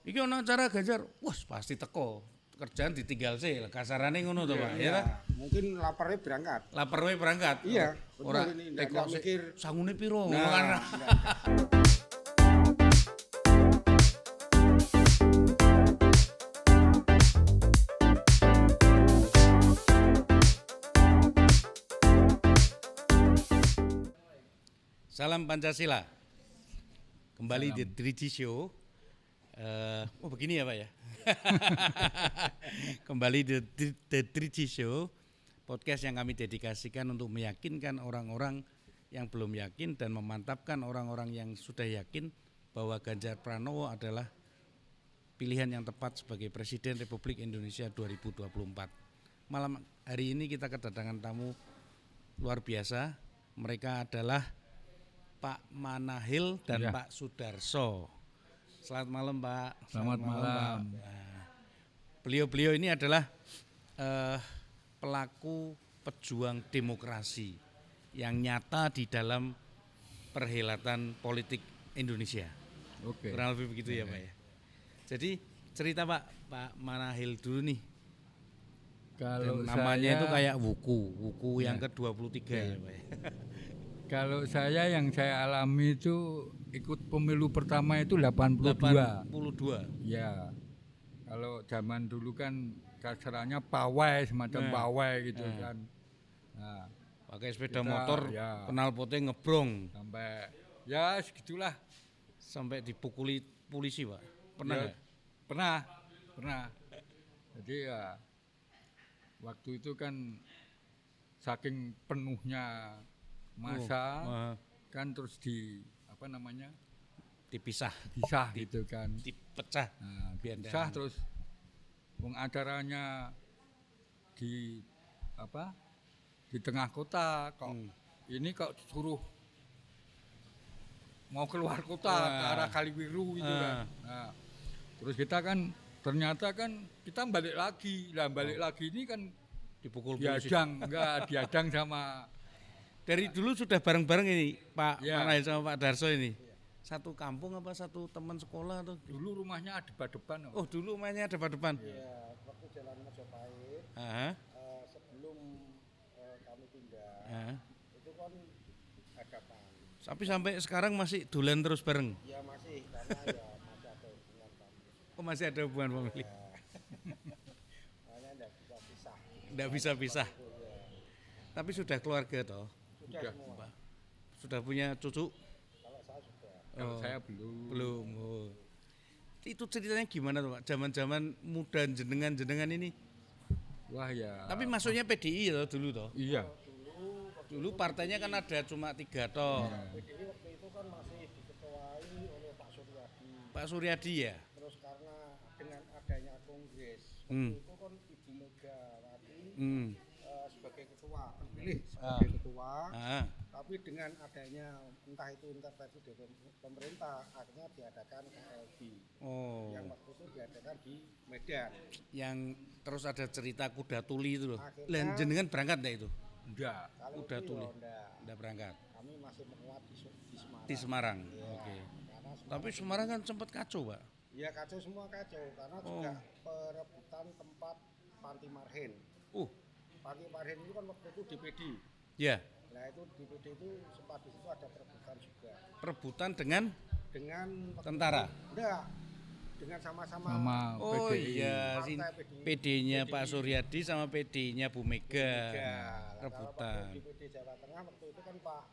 Iki ono acara Ganjar, wes pasti teko. Kerjaan ditinggal sih, kasarane ngono to, Pak. Ya. Mungkin laparnya berangkat. Lapar wae berangkat. Iya, Ora betul ini, teko nggak mikir. sangune piro. Nah, Salam Pancasila. Kembali di Triji Show. Begini ya Pak ya. Kembali di The Triji Show, podcast yang kami dedikasikan untuk meyakinkan orang-orang yang belum yakin dan memantapkan orang-orang yang sudah yakin bahwa Ganjar Pranowo adalah pilihan yang tepat sebagai Presiden Republik Indonesia 2024. Malam hari ini kita kedatangan tamu luar biasa. Mereka adalah Pak Manahil dan Pak Sudarso. Selamat malam Pak. Selamat malam. Nah, beliau-beliau ini adalah pelaku pejuang demokrasi yang nyata di dalam perhelatan politik Indonesia. Oke. Kurang lebih begitu ya Pak ya. Jadi cerita Pak Manahil dulu nih. Kalau Dan namanya saya, itu kayak wuku yang ke-23 ya Pak ya. Kalau saya yang saya alami itu ikut pemilu pertama itu 82. 82. Ya. Kalau zaman dulu kan kasarannya pawai, semacam pawai gitu kan. Nah, Pakai sepeda kita, motor, ya. knalpotnya ngebrong sampai ya segitulah. sampai dipukuli polisi Pak. Pernah Ya, nggak? Pernah. Jadi ya waktu itu kan saking penuhnya masa kan terus Dipisah, pisah gitu kan. dipecah. Nah, Biar pisah nggak- terus wong acaranya di di tengah kota kok ini kok suruh mau keluar kota ke arah Kaliwiru gitu kan. Nah, terus kita kan ternyata kan kita balik lagi ini kan dipukul polisi. diadang sama Dari dulu sudah bareng-bareng ini Pak Ya. Manahil sama Pak Darso ini. Satu kampung apa satu teman sekolah atau? dulu rumahnya ada depan. Oh dulu mainnya depan-depan. ya waktu Jalan Majapahit sebelum kami pindah itu kan hadapan. Tapi sampai sekarang masih dolan terus bareng. Ya masih karena ya masih ada hubungan kami. Oh masih ada hubungan family. Makanya tidak bisa pisah. Nggak bisa pisah. Tapi sudah keluarga toh. Sudah semua. Sudah punya cucu? Kalau saya sudah. Kalau saya belum. Belum. Oh. Itu ceritanya gimana tuh Pak? Zaman-zaman muda jenengan ini. Wah ya. Tapi masuknya PDI ya dulu toh. Iya. Dulu partainya kan ada cuma 3 toh. PDI waktu itu kan masih diketuai oleh Pak Suryadi. Pak Suryadi ya. Terus karena dengan adanya kongres Hmm. itu kan Ibu Megawati Hmm. sebagai ketua terpilih sebagai ketua. Ah. Tapi dengan adanya entah itu intervensi dari pemerintah akhirnya diadakan KLB Oh. yang waktu itu diadakan di Medan. Yang terus ada cerita kuda tuli itu loh. Akhirnya- Lan jenengan berangkat enggak itu? Enggak. Kalau Kuda itu tuli. ya enggak. Enggak berangkat. Kami masih menguat di Semarang. Di Semarang. Ya, Oke. karena Tapi Semarang kan sempat kacau, Pak. ya kacau semua kacau karena juga perebutan tempat Panti Marhin. Panti Marhin itu kan waktu itu DPD. Ya. Nah itu DPD itu sempat di situ ada perebutan juga Perebutan dengan dengan tentara. Enggak, dengan sama-sama. Sama Oh PDI. iya, Partai PD-nya Pak Suryadi sama PD-nya Bu Mega. Ya, Rebutan. Kalau DPD Jawa Tengah waktu itu kan Pak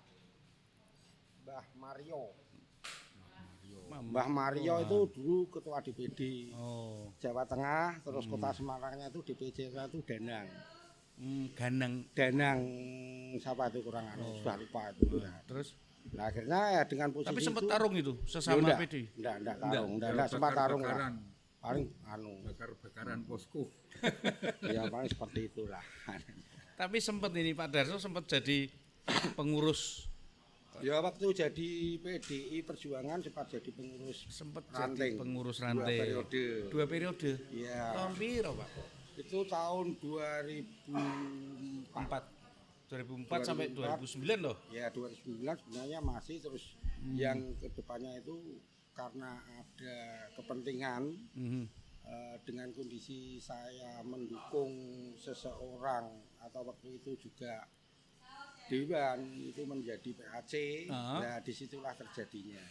Mbah Mario. Mbah Mario itu dulu ketua DPD Oh. Jawa Tengah, terus kota Semarangnya itu DPD itu Danang. Ganang. Danang siapa itu kurang sudah lupa itu. Ya. Terus Nah akhirnya ya dengan posisi tapi sempat itu, tarung itu ya sesama enggak, PD. enggak tarung, enggak sempat tarung lah. Paling Bakar-bakaran posko. ya paling seperti itulah. Tapi sempat ini Pak Darso sempat jadi pengurus, Ya waktu jadi PDI Perjuangan sempat jadi pengurus sempat ranting. jadi pengurus 2 ranting. periode. 2 periode. Iya. Tahun piro, Pak? Itu tahun 2004. 2004 sampai 2009 loh. Ya 2009 sebenarnya masih terus yang kedepannya itu karena ada kepentingan Mhm. dengan kondisi saya mendukung seseorang atau waktu itu juga Dewan itu menjadi PAC, ya disitulah terjadinya.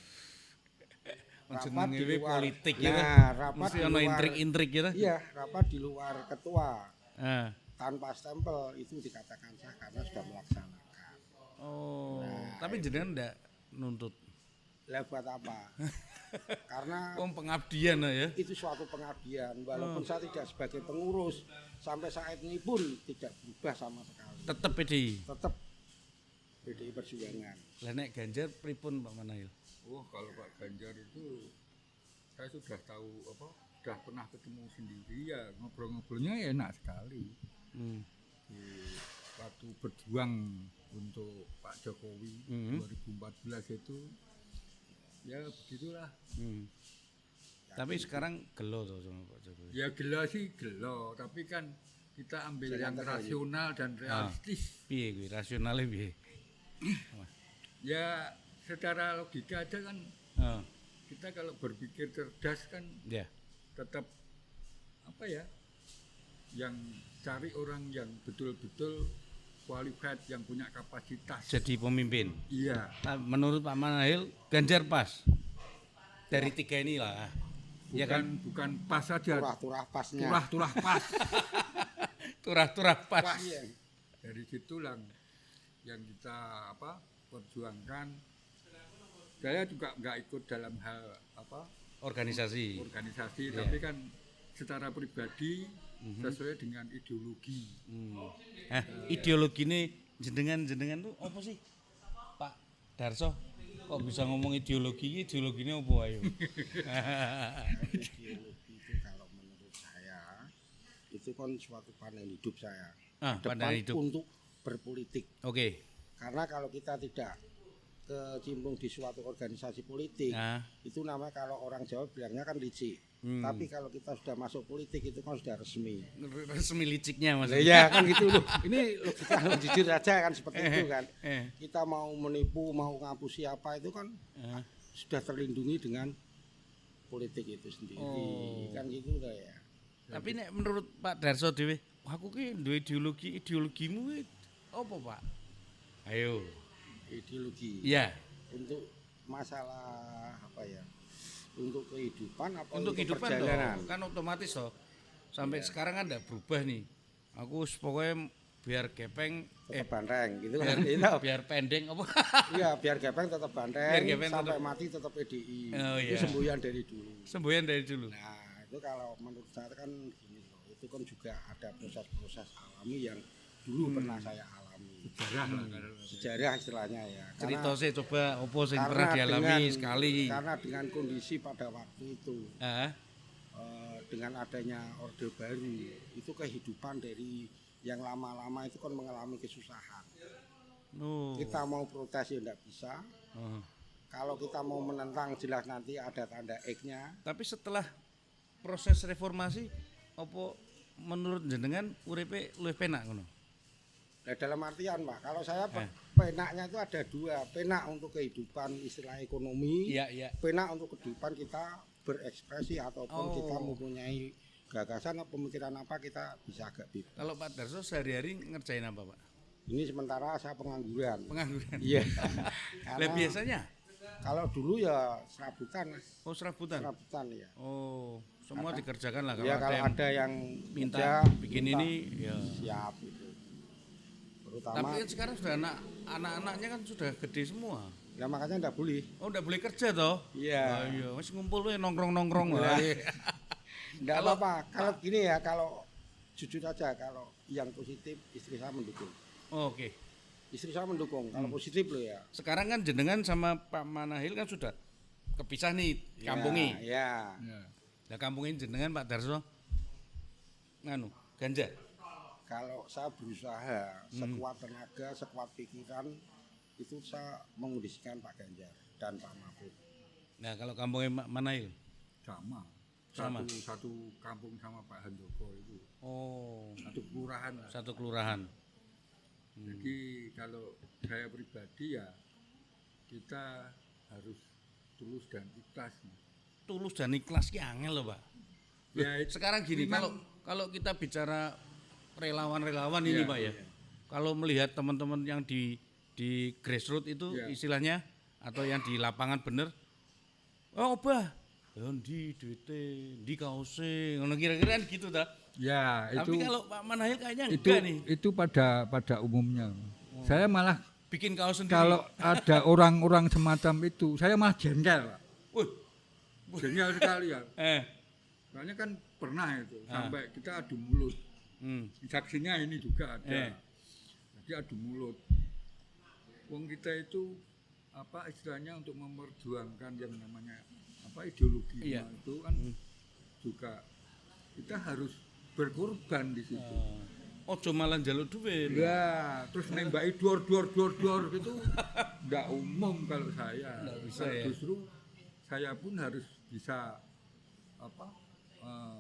Rapat di luar politik gitu. rapat Mesti di ono luar intrik-intrik gitu. Iya, rapat di luar ketua Ah. tanpa stempel itu dikatakan sah karena sudah melaksanakan. Oh, tapi jenengan ndak nuntut. Lah buat apa? Karena Pengabdian ya. itu suatu pengabdian walaupun saya tidak sebagai pengurus sampai saat ini pun tidak berubah sama sekali. Tetap PDI. Tetap PDI Perjuangan. Lah nek Ganjar pripun Pak Manahil? Oh, kalau Pak Ganjar itu saya sudah tahu sudah pernah ketemu sendiri ya, ngobrol-ngobrolnya enak sekali. Di waktu berjuang untuk Pak Jokowi 2014 itu ya begitulah. Tapi sekarang gelo tuh sama Pak Jokowi. Ya gelo sih gelo, tapi kan kita ambil yang rasional dan realistis. Piye kuwi rasionale piye? Ya secara logika aja kan Oh, kita kalau berpikir cerdas kan ya. tetap yang cari orang yang betul-betul qualified, yang punya kapasitas. Jadi pemimpin. Iya. Nah, menurut Pak Manahil Ganjar pas dari tiga inilah. Ya kan, Bukan pas saja. Turah-turah pasnya. Turah-turah pas. turah-turah pas. Pas. Iya. Dari situlah yang kita perjuangkan. Saya juga nggak ikut dalam hal Organisasi. organisasi, Iya. tapi kan secara pribadi sesuai dengan ideologi. Nah, ideologi ini jenengan tuh apa sih, Pak Darso? Kok bisa ngomong ideologi ini apa ayo? Ideologi itu kalau menurut saya itu kan suatu pandangan hidup saya. Pandangan hidup. Untuk berpolitik. Oke. Karena kalau kita tidak kecimpung di suatu organisasi politik, itu namanya kalau orang Jawa bilangnya kan licik. Tapi kalau kita sudah masuk politik itu kan sudah resmi. Resmi liciknya maksudnya. Iya kan gitu loh. Ini logika jujur aja kan seperti itu kan. Kita mau menipu, mau ngapusi apa itu kan sudah terlindungi dengan politik itu sendiri. Kan gitu lah ya. Tapi nek menurut Pak Darso dhewe, aku ki duwe ideologimu ki apa, Pak? Ayo. Ideologi. Iya. Untuk masalah apa ya? Untuk kehidupan apa Untuk kehidupan perjalanan? kan otomatis toh. Sampai sekarang kan enggak berubah nih. Aku pokoknya biar gepeng Tetap banteng gitu biar, kan. Itu. biar pending apa? Iya, biar gepeng tetap banteng, Biar gepeng sampai tetap- mati tetap PDI. Oh, Itu iya. semboyan dari dulu. Semboyan dari dulu. Nah, itu kalau menurut saya kan gini loh. Itu kan juga ada proses-proses alami yang dulu pernah saya alami. Sejarah lah. Sejarah istilahnya ya. Cerita sih coba opo sing karena pernah dialami dengan- sekali. Karena dengan kondisi pada waktu itu dengan adanya Orde Baru itu kehidupan dari yang lama-lama itu kan mengalami kesusahan. Kita mau protes ya tidak bisa. Kalau kita mau menentang jelas nanti ada tanda X-nya. Tapi setelah proses reformasi opo menurut jenengan uripe luwih penak ngono? Nah, dalam artian Pak, kalau saya penaknya itu ada dua, penak untuk kehidupan istilah ekonomi, Iya. penak untuk kehidupan kita berekspresi ataupun kita mempunyai gagasan atau pemikiran apa kita bisa agak bebas. Kalau Pak Darso sehari-hari ngerjain apa, Pak? Ini sementara saya pengangguran. Pengangguran. Iya. Lah biasanya? Kalau dulu ya serabutan, Mas. Oh, serabutan. Serabutan ya. Oh, semua dikerjakan lah Ya kalau ada yang minta kerja, bikin minta, ini ya. siap itu. Terutama Tapi kan sekarang sudah anak-anaknya kan sudah gede semua. ya makanya enggak boleh. Oh, udah boleh kerja toh? Iya. Iya, masih ngumpul we nongkrong-nongkrong Iya. lah. Enggak apa-apa. Kalau gini ya, kalau jujur aja kalau yang positif istri saya mendukung. Oh, oke. Istri saya mendukung kalau positif loh ya. Sekarang kan jenengan sama Pak Manahil kan sudah kepisah nih kampungi. Ya. Nah, kampungin jenengan Pak Darso nganu Ganjar. Kalau saya berusaha sekuat tenaga, sekuat pikiran itu saya mengundisikan Pak Ganjar dan Pak Mahfud. Nah, kalau kampungnya Manahil Sama. Sama. Satu kampung sama Pak Handoko itu. oh, Satu kelurahan lah. satu kelurahan. Jadi kalau saya pribadi ya kita harus tulus dan ikhlas. Tulus dan ikhlas ki angel loh, Pak. Ya, sekarang gini, kalau kita bicara relawan-relawan ini, Pak ya. Kalau melihat teman-teman yang di grassroots itu istilahnya atau yang di lapangan bener, oh bah, di duite, di kause, ngono kira-kira gitu dah. Ya, tapi kalau Pak Manahil kayaknya itu, enggak nih. Itu pada umumnya. Saya malah bikin kaos sendiri. Kalau ada orang-orang semacam itu, saya malah jengkel, Pak. Jengkel sekali ya. Soalnya kan pernah itu sampai kita adu mulut. Saksinya ini juga ada. Jadi adu mulut. Wong kita itu apa istilahnya untuk memperjuangkan yang namanya apa ideologi itu kan juga kita harus berkorban di situ. Ojo malah njaluk duit. Ya, terus nembaki dor gitu enggak umum kalau saya. Enggak bisa ya. Justru saya pun harus bisa apa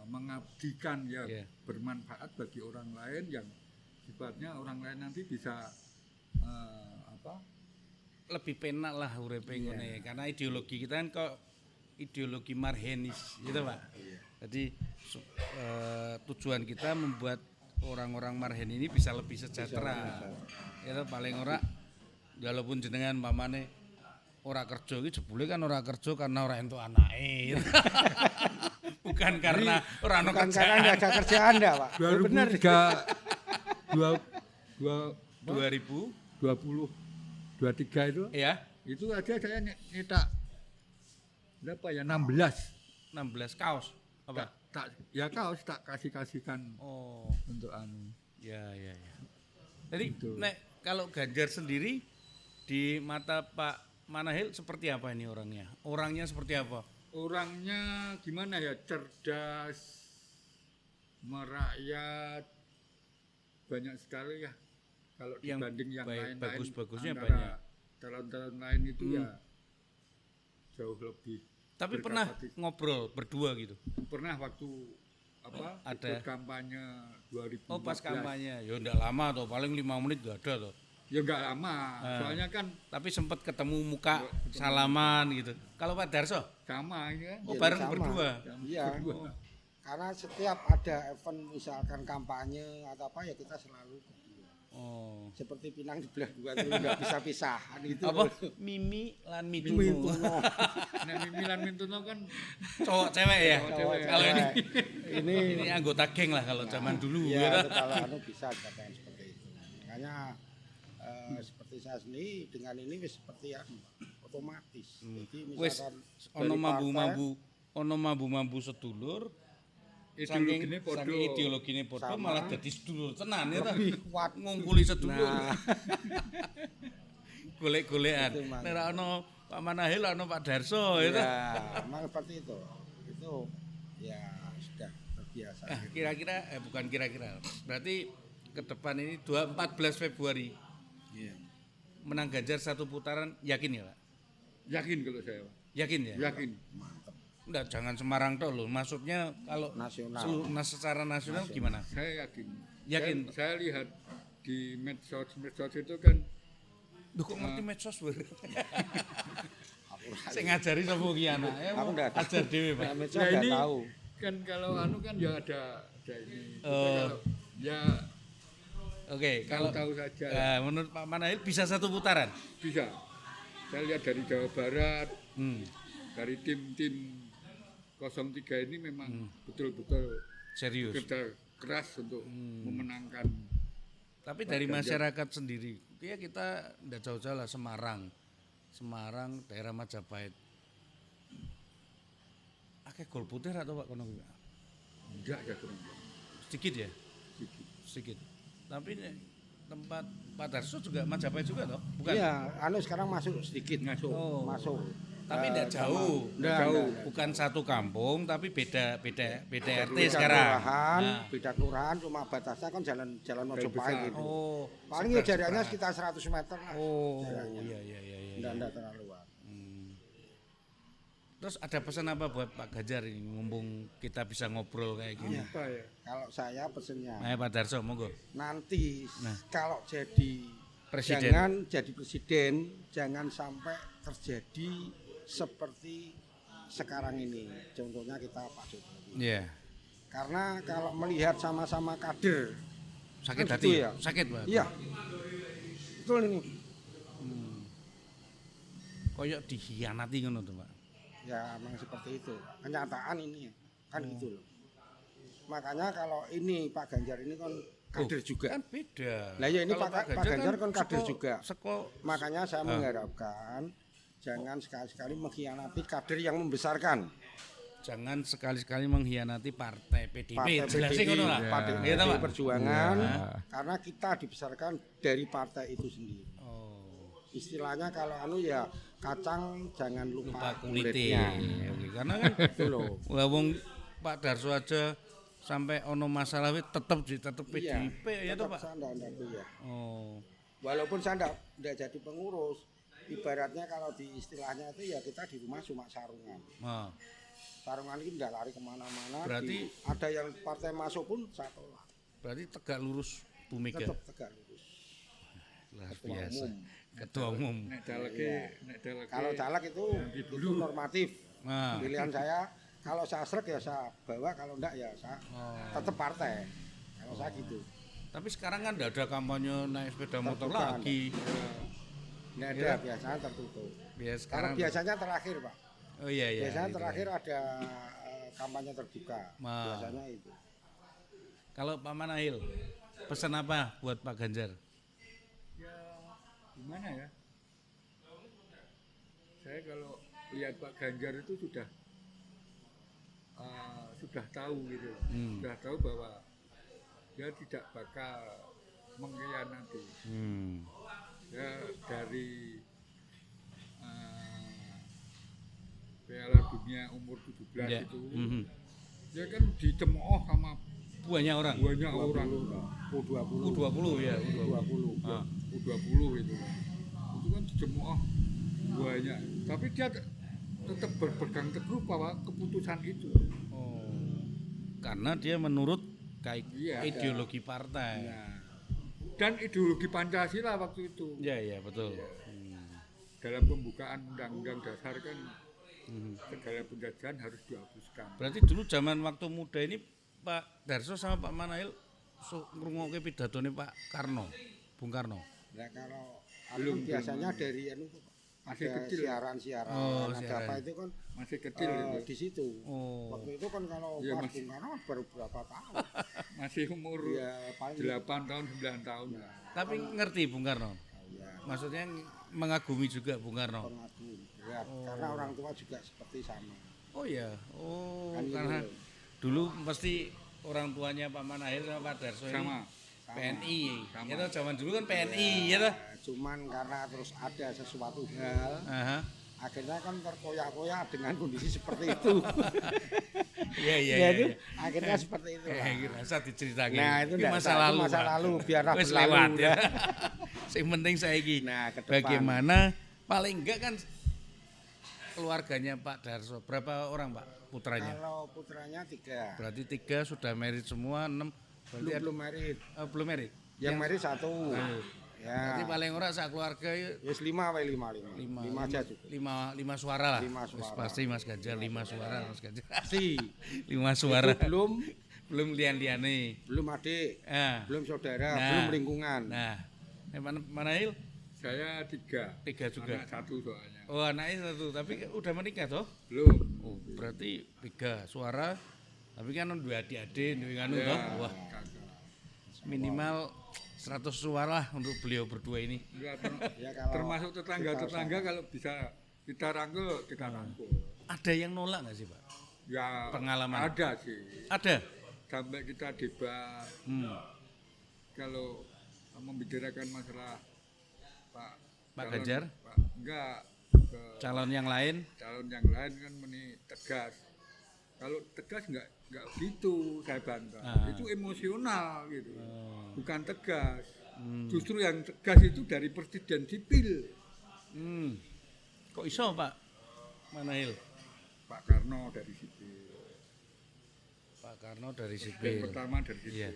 mengabdikan bermanfaat bagi orang lain yang sifatnya orang lain nanti bisa lebih penak lah urepe ngene karena ideologi kita kan kok ideologi marhenis gitu Pak. Jadi tujuan kita membuat orang-orang marhen ini bisa lebih sejahtera. Itu paling ora walaupun jenengan pamane ora kerja iki jebule kan ora kerja karena ora entuk anake. Bukan karena ora ono kerjaan. Karena enggak ada kerjaan enggak, Pak? Benar. 2023 itu. Iya. Itu aja saya nyetak berapa ya 16 kaos. Apa? Kaos tak kasihkan. Untuk anu. Ya. Jadi nek kalau Ganjar sendiri di mata Pak Manahil seperti apa ini orangnya? Orangnya seperti apa? Orangnya gimana ya? Cerdas, merakyat, banyak sekali ya. Kalau dibanding yang lain-lain, bagus-bagusnya banyak. Talent-talent lain itu ya jauh lebih. Tapi pernah ngobrol berdua gitu? Pernah waktu ikut kampanye 2014. Oh pas kampanye, ya enggak lama tuh, paling 5 menit enggak ada tuh. Ya enggak lama, soalnya kan. Tapi sempat ketemu muka, salaman gitu. Kalau Pak Darso? Sama ya. Oh bareng berdua? Iya. Karena setiap ada event misalkan kampanye atau apa ya kita selalu berdua. Seperti Pinang di belah dua itu enggak bisa pisahan itu. Apa? Mimi lan Mintuno. Nah, Mimi lan Mintuno kan cowok cewek ya. Kalau ini anggota geng lah kalau zaman dulu. Ya, kalau bisa dikatakan seperti itu. Makanya seperti saya sendiri dengan ini seperti ya otomatis. Jadi misalkan ono mambu sedulur. Ideologine podo malah jadi sedulur tenan ya kuat ngungkuli sedulur. Golek-golekan. Nek ora ono Pak Manahil ono Pak Darso itu. Ya, memang seperti itu. Itu ya sudah terbiasa. Bukan kira-kira. Berarti ke depan ini 14 Februari. Iya. Menang Ganjar satu putaran yakin ya, Pak? Yakin kalau saya, Pak. Yakin ya? Yakin. Enggak, jangan Semarang toh loh. Maksudnya kalau nasional. Secara nasional gimana? Saya yakin. Saya lihat di medsos itu kan. Duh kok ngerti medsos ber? Saya ngajari sama ki anak. Aku enggak ajar dhewe, Pak. Medsos enggak tahu. Kan kalau anu kan ya ada ini. Oke, kalau tahu saja. Menurut Pak Manahil bisa satu putaran? Bisa. Saya lihat dari Jawa Barat. Dari tim 03 ini memang betul-betul serius kerja keras untuk memenangkan. Tapi dari masyarakat sendiri, ya kita tidak jauh-jauh lah Semarang, daerah Majapahit. Akeh gol putih atau Pak kono? Enggak ya kurang. Sedikit ya? Sedikit. Tapi tempat Pak Darso juga Majapahit juga toh? Bukan? Iya, sekarang masuk sedikit. Masuk. Tapi tidak jauh. Bukan satu kampung tapi beda RT sekarang. Beda kelurahan cuma batasnya kan jalan Mojopahit gitu. Paling ya jaraknya sekitar 100 meter lah. Iya. Enggak terlalu luas. Terus ada pesan apa buat Pak Ganjar ini mumpung kita bisa ngobrol kayak gini? Apa ya? Kalau saya pesennya. Pak Darso monggo. Nanti kalau jadi presiden. Jangan jadi presiden, jangan sampai terjadi seperti sekarang ini. Contohnya kita Pak Jokowi. Iya. Karena kalau melihat sama-sama kader Sakit kan hati gitu ya? Sakit Pak? Iya. Betul ini. Koyok dikhianati ngono tuh Pak. Ya memang seperti itu. Kenyataan ini kan gitu loh. Makanya kalau ini Pak Ganjar ini kan kader juga. Kan beda. Lah ya ini Pak Ganjar kan kader juga. Makanya saya mengharapkan jangan sekali-sekali mengkhianati kader yang membesarkan. Jangan sekali-sekali mengkhianati partai PDIP. Partai Jelasin ngono lah. PDIP Perjuangan karena kita dibesarkan dari partai itu sendiri. Istilahnya kalau ya kacang jangan lupa kulitnya. Karena kan itu loh. Wong Pak Darso aja sampai ono masalah tetap PDIP ya toh Pak. Iya. Walaupun saya enggak jadi pengurus, ibaratnya kalau di istilahnya itu ya kita di rumah cuma sarungan. Sarungan ini enggak lari kemana-mana. Berarti ada yang partai masuk pun saya tolak. Berarti tegak lurus Bu Mega. Tetap tegak lurus. Luar biasa. Ketua umum. Kalau caleg itu normatif. Pilihan saya kalau saya srek ya saya bawa, kalau enggak ya saya tetap partai. Kalau saya gitu. Tapi sekarang kan enggak ada kampanye naik sepeda motor lagi. Enggak ada, biasanya tertutup. Karena biasanya terakhir Pak. Oh iya. Biasanya terakhir ada kampanye terbuka. Biasanya itu. Kalau Pak Manahil, pesan apa buat Pak Ganjar? Gimana ya? Saya kalau lihat Pak Ganjar itu sudah tahu gitu, sudah tahu bahwa dia tidak bakal mengkhianati. Ya dari Piala Dunia umur 17 itu, dia kan dicemooh sama banyak orang. U20 ya, U20 itu kan dicemooh banyak, tapi dia tetap berpegang teguh bahwa keputusan itu. Karena dia menurut ideologi partai. Dan ideologi Pancasila waktu itu. Iya betul. Dalam pembukaan Undang-Undang Dasar kan segala penjajahan harus dihapuskan. Berarti dulu zaman waktu muda ini Pak Darso sama Pak Manahil ngrungokke pidatone Pak Karno, Bung Karno. Nah kalau belum biasanya dari masih kecil siaran ada apa itu kan masih kecil di situ. Waktu itu kan kalau Pak Bung Karno baru berapa tahun? Masih umur 8 tahun 9 tahun. Tapi ngerti Bung Karno. Maksudnya mengagumi juga Bung Karno. Mengagumi. Ya, karena orang tua juga seperti sama. Oh iya. Kan karena dulu pasti orang tuanya Pak Manahil sama Pak Darso ini PNI. Ya toh zaman dulu kan PNI ya toh. Cuman karena terus ada sesuatu hal, akhirnya kan terkoyak-koyak dengan kondisi seperti itu. Iya. Akhirnya seperti itu. Rasa diceritakan. Nah itu masa lalu biarlah berlalu ya. Yang penting saiki. Nah, bagaimana paling enggak kan keluarganya Pak Darso berapa orang Pak putranya? Kalau putranya 3. Berarti 3 sudah married semua, 6 berarti belum married. Belum married. Yang married 1. Ya. Berarti paling ora sak keluarga wis 5 aja cukup. 5 suara lah. 5 suara. Pasti Mas Ganjar 5 suara Mas Ganjar. Pasti. 5 suara. Itu belum lian-liane. Belum adik. Belum saudara, belum lingkungan. Nah, Manahil? Saya 3 juga. Anak 1 soalnya. Oh, anaknya 1, tapi udah menikah toh? Belum. Oh, berarti 3 suara. Tapi kan 2 adik-adik, 2 nganu toh. Wah. Minimal 100 suara lah untuk beliau berdua ini. Termasuk tetangga-tetangga kalau bisa kita rangkul, kita rangkul. Ada yang nolak nggak sih Pak? Ya pengalaman. Ada sih. Ada. Sampai kita debat. Kalau membicarakan masalah Pak Ganjar? Enggak. Calon yang lain kan tegas. Kalau tegas enggak gitu saya bantah. Itu emosional gitu. Bukan tegas. Justru yang tegas itu dari presiden sipil. Kok iso Pak Manahil? Pak Karno dari sipil. Yang pertama dari sipil.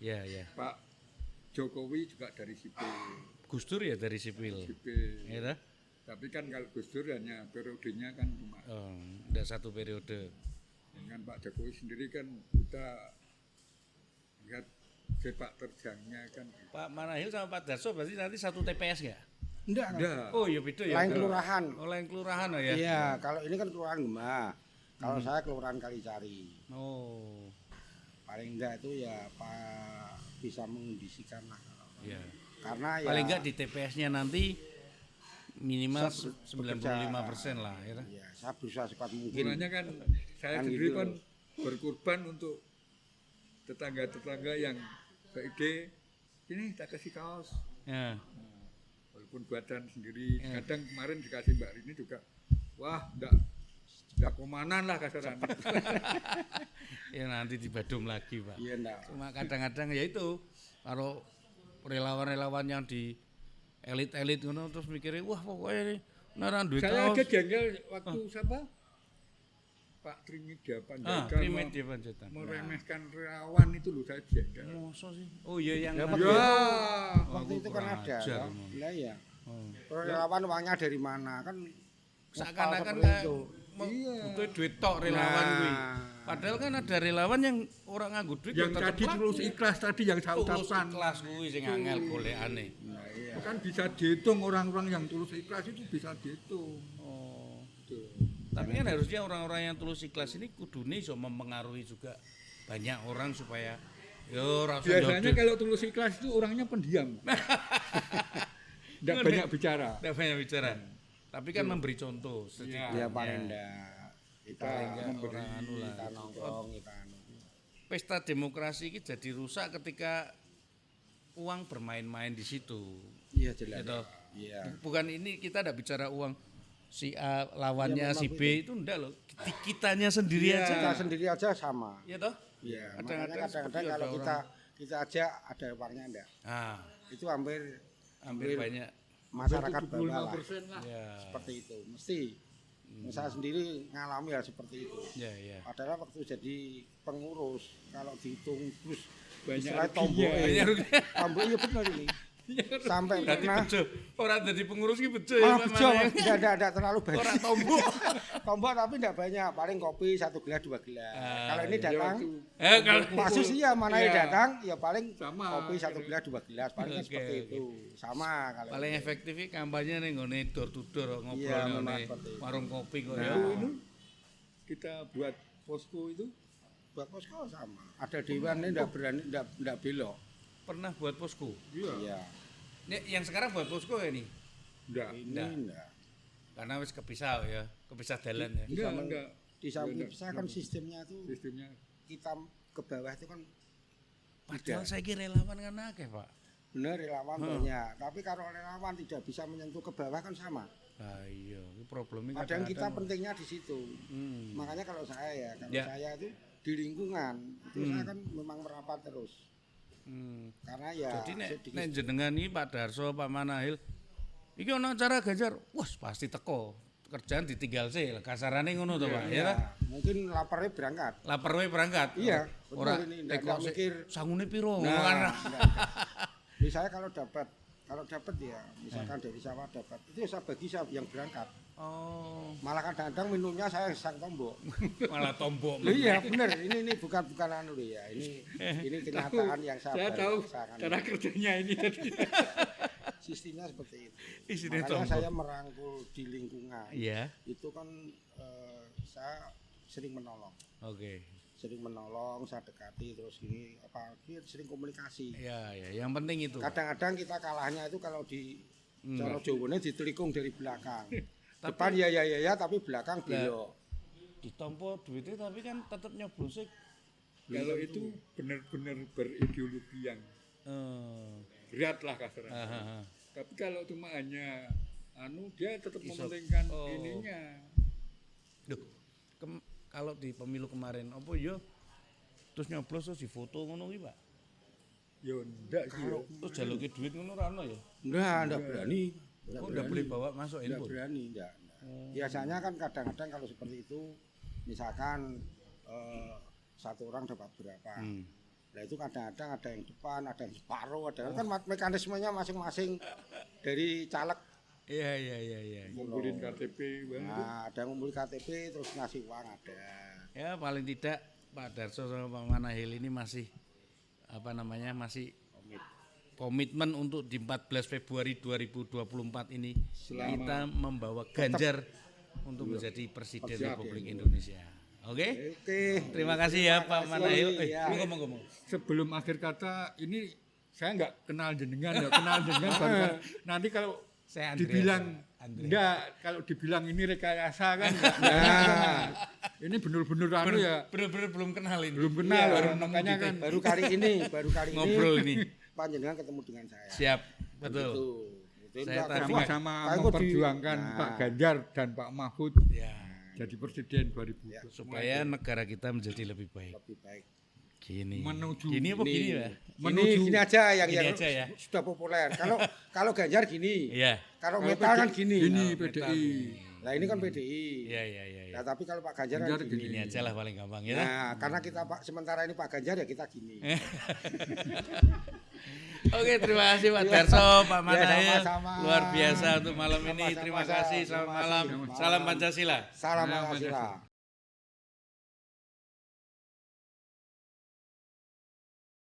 Iya. Pak Jokowi juga dari sipil. Gus Dur ya dari sipil. Sipil. Ya, Tapi kan kalau Gus Dur hanya periodenya kan cuma enggak satu periode. Dengan Pak Jokowi sendiri kan kita lihat sepak terjangnya kan. Pak Manahil sama Pak Darso berarti nanti satu TPS nggak? Enggak. Oh iya beda ya. Lain kelurahan. Oh lain kelurahan ya. Iya, kalau ini kan kelurahan Gemah. Kalau saya kelurahan Kalicari. Oh. Paling enggak itu ya Pak bisa mengundisikan lah. Iya. Karena ya paling enggak di TPS-nya nanti minimal 95% lah ya. Iya, saya berusaha sekuat mungkin. Mulanya kan saya Kan sendiri gitu. kan berkorban untuk tetangga-tetangga yang ide ini tak kasih kaos. Ya. Walaupun badan sendiri, kadang kemarin dikasih Mbak Rini juga, wah enggak komanan lah kasarannya. Ya nanti di Badum lagi Pak. Iya enggak. Cuma kadang-kadang ya itu kalau relawan-relawan yang di elit-elit ngono terus mikirnya wah pokoknya ini naran duit Saya kaos. aja jengkel waktu siapa? Pak Trimedia Panjaitan Trimedia Panjaitan. meremehkan relawan itu loh saya jengkel. Masa sih? Oh iya yang Ya, nanti- Ya, Waktu itu kan ada. ajar, Ya. emang. Lah iya. Oh. Relawan uangnya dari mana kan? Seakan-akan seperti kayak itu. butuh duit tok relawan Nah. kuwi. Padahal kan ada relawan yang orang nganggo duit yang kok tetep tadi laku. tulus ikhlas tadi yang saya Tulus ucapkan. ikhlas kuwi sing angel golekane. Nah, iya. Kan bisa dihitung orang-orang yang tulus ikhlas itu bisa dihitung. Oh. Gitu. Tapi kan harusnya orang-orang yang tulus ikhlas ini kudune iso mempengaruhi juga banyak orang supaya yo ora usah Biasanya nyodot. kalau tulus ikhlas itu orangnya pendiam. Tidak banyak bicara. Nggak banyak bicara. Tapi kan memberi contoh sedikit. Ya paling enggak. Kita Paling enggak memberi, orang anu lah. kita nongkrong, kita anu. Pesta demokrasi ini jadi rusak ketika uang bermain-main di situ. Iya jelas. Gitu. Iya. Bukan ini kita tidak bicara uang si A lawannya Ya, memang si B itu enggak loh. Kitanya sendiri Kita aja. sendiri aja sama. Ya toh? Iya. Kadang-kadang Makanya kadang-kadang seperti kalau ada kita aja ada uangnya enggak. Ah, Itu hampir hampir banyak. masyarakat bawah lah. 75% lah. Ya. Seperti itu. Mesti. Saya sendiri ngalami hal seperti itu. Ya, ya. Padahal waktu jadi pengurus kalau dihitung terus Banyak istilahnya ruginya. tombol Banyak rugi. tombol iya benar ini sampai Berarti pernah bejo. Orang jadi pengurus ki bejo ya. Pak bejo Maneh. tidak terlalu banyak Orang tombol. tombol tapi tidak banyak paling kopi 1 gelas 2 gelas kalau ini Ya, datang waktu Kalau kasus iya mana yang Iya. datang ya paling Sama. kopi 1 gelas 2 gelas paling kan Oke, seperti oke. itu sama kalau paling itu. efektifnya kampanye nih ngone door to door ngobrol Iya, memang ngone seperti itu. warung kopi kok Nah. ya. Dulu itu kita buat posko itu buat posko sama ada dewan ini tidak belok Pernah buat posko. iya Ini yang sekarang buat posko ya nih. enggak. ini Nggak. enggak Karena wis kepisah ya, kepisah dalan ya. Enggak. di samping Enggak. saya kan sistemnya itu Sistemnya kita ke bawah itu kan Padahal saya kira relawan kan akeh, Pak. benar relawan banyak tapi kalau relawan tidak bisa menyentuh ke bawah kan sama Nah, iya, ini problemnya padahal kita kadang-kadang- pentingnya di situ Hmm. makanya kalau saya Ya. saya itu di lingkungan itu saya kan memang merapat terus Hmm. karena ya Jadi nek sedikit- nek jenengan iki Pak Darso, Pak Manahil, iki ono acara Ganjar, wah pasti teko. Kerjaan ditinggal sih, kasarane ngono to, Pak. Ya ya, ta? mungkin laparnya berangkat Lapar wae berangkat. Iya, Ora betul ini, nggak teko sik, mikir. sangune piro ngono nah, kan. enggak. Jadi saya kalau dapat ya misalkan dari sawah dapat itu saya bagi saya yang berangkat Oh, malah kadang-kadang minumnya saya sang tombok malah tombok. Loh iya benar ini bukan anu loh ya ini kenyataan yang saya saya tahu rasakan. cara kerjanya ini tadi. Sistemnya seperti itu Isinya makanya tombok. saya merangkul di lingkungan Iya. itu kan saya sering menolong saya dekati terus gini apalagi sering komunikasi Iya, ya, yang penting itu. kadang-kadang kita kalahnya itu kalau di Hmm. cara Jawane ditelikung dari belakang depan ya tapi belakang belok Ditompo duitnya tapi kan tetap nyoblosnya. Kalau itu benar-benar berideologi yang berat lah kasarnya. Ah. Tapi kalau cuma hanya dia tetap Iso- mementingkan oh. ininya. Duh, kalau di pemilu kemarin apa ya terus nyoblos terus difoto ngono ki, Pak. Ya enggak sih. ya. Terus jaluke duit ngono ra ono ya. enggak berani Kok enggak boleh bawa masuk enggak handphone? berani enggak. Biasanya kan kadang-kadang kalau seperti itu misalkan satu orang dapat berapa nah itu kadang-kadang ada yang depan ada yang separuh ada kan mekanismenya masing-masing dari caleg Iya. Ngumpulin KTP bang. Nah, ada ngumpulin KTP terus ngasih uang ada. Ya paling tidak Pak Darso sama Pak Manahil ini masih masih komitmen untuk di 14 Februari 2024 ini kita membawa Ganjar untuk menjadi Presiden Republik Indonesia. Oke. Terima kasih ya Pak Manahil. Ngomong-ngomong. Sebelum akhir kata ini saya nggak kenal jenengan baru nanti kalau saya dibilang enggak, kalau dibilang ini rekayasa kan enggak. Ini benar-benar ya. Benar-benar belum kenal ini. Belum kenal, baru makanya kan baru kali ini ngobrol ini. Panjenengan ketemu dengan saya. Siap, betul. Saya sama-sama memperjuangkan Pak Ganjar dan Pak Mahfud jadi presiden 2020 supaya negara kita menjadi lebih baik. Lebih baik. Gini. Menuju gini apa gini ya? Gini aja yang aja ya. sudah populer. Kalau Ganjar gini. Iya. Kalau Metal kan gini. Gini PDI. Nah ini kan PDI. Iya. Nah tapi kalau Pak Ganjar kan gini aja lah paling gampang ya. Nah karena kita sementara ini Pak Ganjar ya kita gini. Oke, terima kasih Pak Darso, Pak Manahil. Luar biasa untuk malam ini. Terima kasih. Selamat malam. Salam Pancasila. Salam Pancasila.